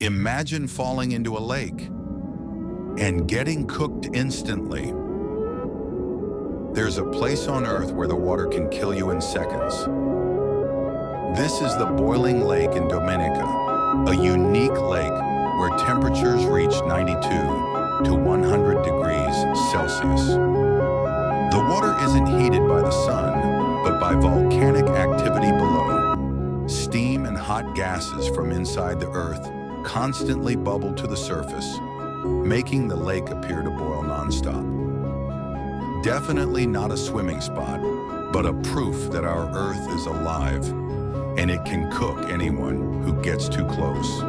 Imagine falling into a lake and getting cooked instantly. There's a place on Earth where the water can kill you in seconds. This is the boiling lake in Dominica, a unique lake where temperatures reach 92 to 100 degrees Celsius. The water isn't heated by the sun, but by volcanic activity below. Steam and hot gases from inside the Earth constantly bubble to the surface, making the lake appear to boil nonstop. Definitely not a swimming spot, but a proof that our Earth is alive, and it can cook anyone who gets too close.